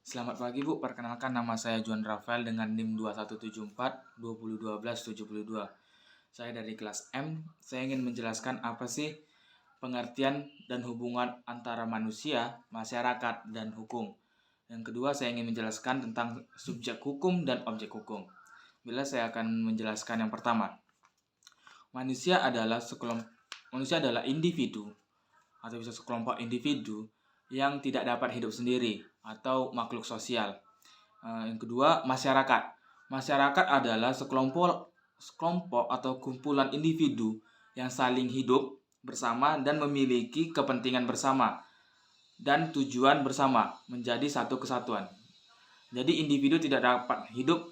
Selamat pagi Bu, perkenalkan nama saya Juan Rafael dengan NIM 2174 2012 72. Saya dari kelas M. Saya ingin menjelaskan apa sih pengertian dan hubungan antara manusia, masyarakat, dan hukum. Yang kedua, saya ingin menjelaskan tentang subjek hukum dan objek hukum. Saya akan menjelaskan yang pertama. Manusia adalah individu atau bisa sekelompok individu yang tidak dapat hidup sendiri atau makhluk sosial. Yang kedua, masyarakat. Masyarakat adalah sekelompok atau kumpulan individu yang saling hidup bersama dan memiliki kepentingan bersama dan tujuan bersama menjadi satu kesatuan. Jadi individu tidak dapat hidup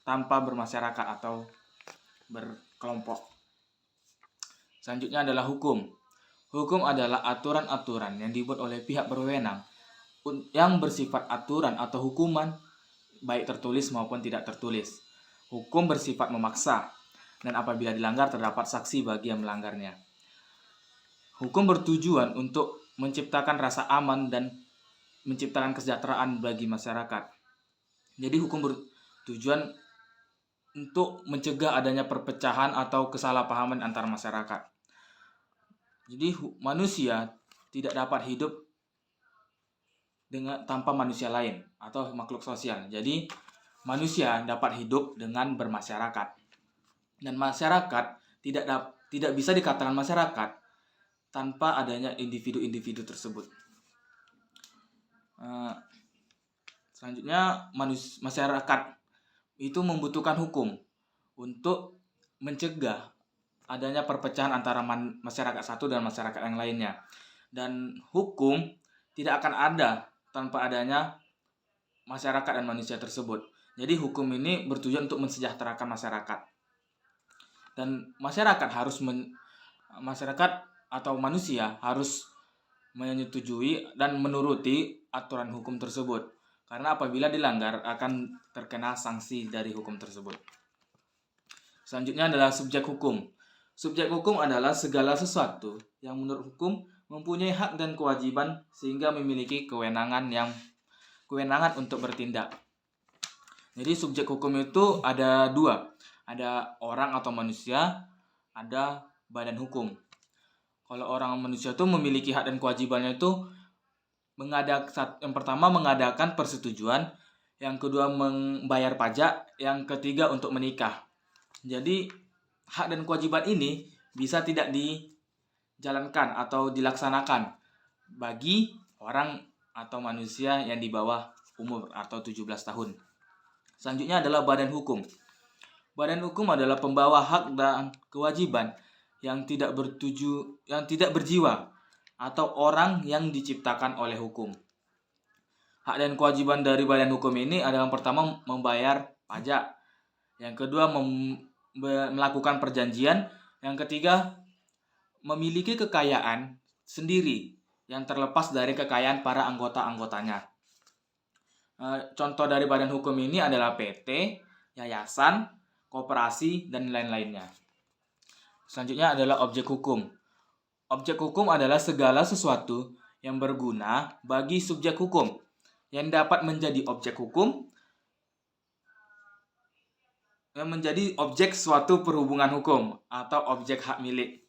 tanpa bermasyarakat atau berkelompok. Selanjutnya adalah hukum. Hukum adalah aturan-aturan yang dibuat oleh pihak berwenang yang bersifat aturan atau hukuman, baik tertulis maupun tidak tertulis. Hukum bersifat memaksa, dan apabila dilanggar terdapat saksi bagi yang melanggarnya. Hukum bertujuan untuk menciptakan rasa aman dan menciptakan kesejahteraan bagi masyarakat. Jadi hukum bertujuan untuk mencegah adanya perpecahan atau kesalahpahaman antar masyarakat. Jadi manusia tidak dapat hidup tanpa manusia lain atau makhluk sosial. Jadi manusia dapat hidup dengan bermasyarakat. Dan masyarakat tidak bisa dikatakan masyarakat tanpa adanya individu-individu tersebut. Selanjutnya masyarakat itu membutuhkan hukum untuk mencegah adanya perpecahan antara masyarakat satu dan masyarakat yang lainnya. Dan hukum tidak akan ada tanpa adanya masyarakat dan manusia tersebut. Jadi hukum ini bertujuan untuk mensejahterakan masyarakat. Dan masyarakat atau manusia harus menyetujui dan menuruti aturan hukum tersebut. Karena apabila dilanggar akan terkena sanksi dari hukum tersebut. Selanjutnya adalah subjek hukum. Subjek hukum adalah segala sesuatu yang menurut hukum mempunyai hak dan kewajiban sehingga memiliki kewenangan untuk bertindak. Jadi subjek hukum itu ada dua. Ada orang atau manusia, ada badan hukum. Kalau orang manusia itu memiliki hak dan kewajibannya itu yang pertama mengadakan persetujuan, yang kedua membayar pajak, yang ketiga untuk menikah. Jadi hak dan kewajiban ini bisa tidak dijalankan atau dilaksanakan bagi orang atau manusia yang di bawah umur atau 17 tahun. Selanjutnya adalah badan hukum. Badan hukum adalah pembawa hak dan kewajiban yang tidak berjiwa atau orang yang diciptakan oleh hukum. Hak dan kewajiban dari badan hukum ini adalah yang pertama membayar pajak, yang kedua melakukan perjanjian, yang ketiga memiliki kekayaan sendiri yang terlepas dari kekayaan para anggota-anggotanya. Contoh dari badan hukum ini adalah PT, yayasan, koperasi, dan lain-lainnya. Selanjutnya adalah objek hukum. Objek hukum adalah segala sesuatu yang berguna bagi subjek hukum yang dapat menjadi objek hukum, yang menjadi objek suatu perhubungan hukum atau objek hak milik.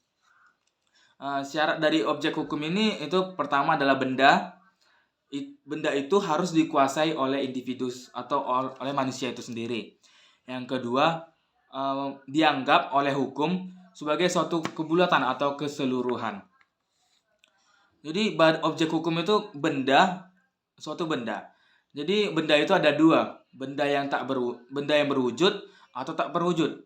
Syarat dari objek hukum ini itu pertama adalah benda. Benda itu harus dikuasai oleh individu atau oleh manusia itu sendiri. Yang kedua, dianggap oleh hukum sebagai suatu kebulatan atau keseluruhan. Jadi objek hukum itu suatu benda. Jadi benda itu ada dua, benda yang berwujud atau tak berwujud.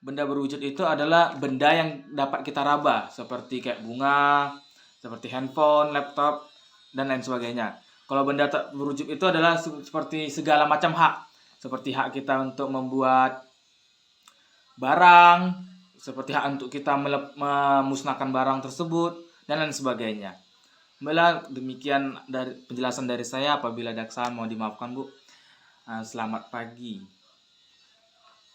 Benda berwujud itu adalah benda yang dapat kita raba, seperti kayak bunga, seperti handphone, laptop, dan lain sebagainya. Kalau benda tak berwujud itu adalah seperti segala macam hak, seperti hak kita untuk membuat barang, seperti hak untuk kita memusnahkan barang tersebut, dan lain sebagainya. Demikian dari penjelasan dari saya. Apabila ada kesalahan mohon dimaafkan Bu. Selamat pagi.